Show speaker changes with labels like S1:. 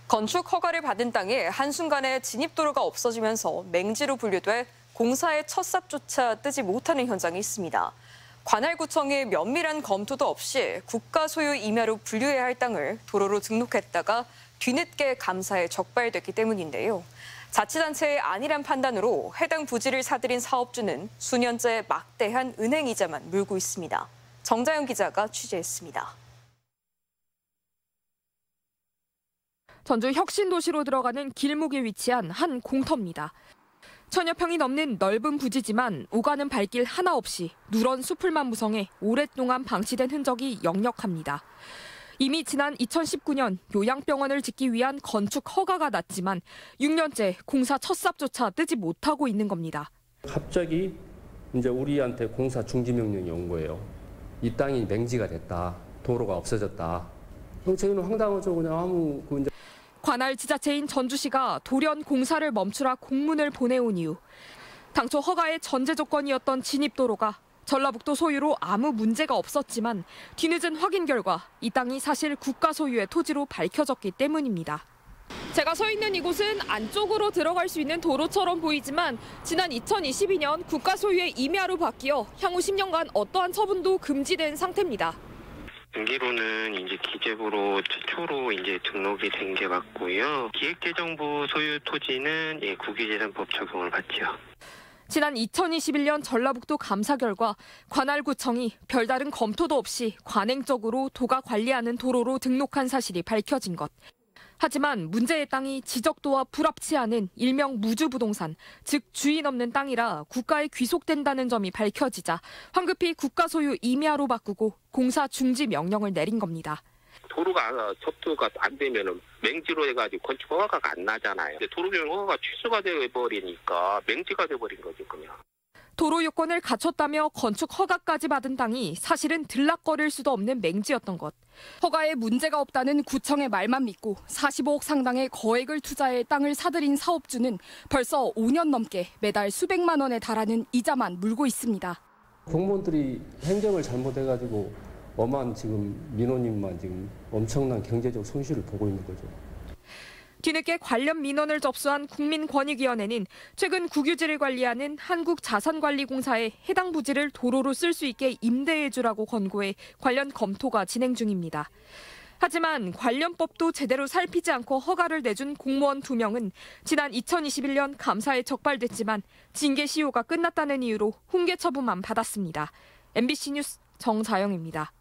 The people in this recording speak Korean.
S1: 건축 허가를 받은 땅에 한순간에 진입도로가 없어지면서 맹지로 분류돼 공사의 첫 삽조차 뜨지 못하는 현장이 있습니다. 관할구청이 면밀한 검토도 없이 국가 소유 임야로 분류해야 할 땅을 도로로 등록했다가 뒤늦게 감사에 적발됐기 때문인데요. 자치단체의 안일한 판단으로 해당 부지를 사들인 사업주는 수년째 막대한 은행 이자만 물고 있습니다. 정자영 기자가 취재했습니다.
S2: 전주 혁신도시로 들어가는 길목에 위치한 한 공터입니다. 1000여 평이 넘는 넓은 부지지만 오가는 발길 하나 없이 누런 수풀만 무성해 오랫동안 방치된 흔적이 역력합니다. 이미 지난 2019년 요양병원을 짓기 위한 건축 허가가 났지만 6년째 공사 첫 삽조차 뜨지 못하고 있는 겁니다.
S3: 갑자기 이제 우리한테 공사 중지 명령이 온 거예요. 이 땅이 맹지가 됐다. 도로가 없어졌다. 저희는 황당하죠. 그냥 아무
S2: 관할 지자체인 전주시가 돌연 공사를 멈추라 공문을 보내온 이유. 당초 허가의 전제 조건이었던 진입도로가 전라북도 소유로 아무 문제가 없었지만 뒤늦은 확인 결과 이 땅이 사실 국가 소유의 토지로 밝혀졌기 때문입니다. 제가 서 있는 이곳은 안쪽으로 들어갈 수 있는 도로처럼 보이지만 지난 2022년 국가 소유의 임야로 바뀌어 향후 10년간 어떠한 처분도 금지된 상태입니다.
S4: 등기로는 이제 기재부로 최초로 이제 등록이 된 게 맞고요. 기획재정부 소유 토지는 국유재산법 적용을 받죠.
S2: 지난 2021년 전라북도 감사 결과 관할구청이 별다른 검토도 없이 관행적으로 도가 관리하는 도로로 등록한 사실이 밝혀진 것. 하지만 문제의 땅이 지적도와 불합치 않은 일명 무주부동산, 즉 주인 없는 땅이라 국가에 귀속된다는 점이 밝혀지자 황급히 국가 소유 임야로 바꾸고 공사 중지 명령을 내린 겁니다.
S5: 도로가 접수가 안 되면 맹지로 해가지고 건축 허가가 안 나잖아요. 도로 변경 허가가 취소가 돼버리니까 맹지가 돼버린 거죠, 그냥.
S2: 도로 요건을 갖췄다며 건축 허가까지 받은 땅이 사실은 들락거릴 수도 없는 맹지였던 것. 허가에 문제가 없다는 구청의 말만 믿고 45억 상당의 거액을 투자해 땅을 사들인 사업주는 벌써 5년 넘게 매달 수백만 원에 달하는 이자만 물고 있습니다.
S3: 공무원들이 행정을 잘못해가지고 엄한 지금 민원인만 지금 엄청난 경제적 손실을 보고 있는 거죠.
S2: 뒤늦게 관련 민원을 접수한 국민권익위원회는 최근 국유지를 관리하는 한국자산관리공사에 해당 부지를 도로로 쓸 수 있게 임대해주라고 권고해 관련 검토가 진행 중입니다. 하지만 관련법도 제대로 살피지 않고 허가를 내준 공무원 2명은 지난 2021년 감사에 적발됐지만 징계 시효가 끝났다는 이유로 훈계 처분만 받았습니다. MBC 뉴스 정자영입니다.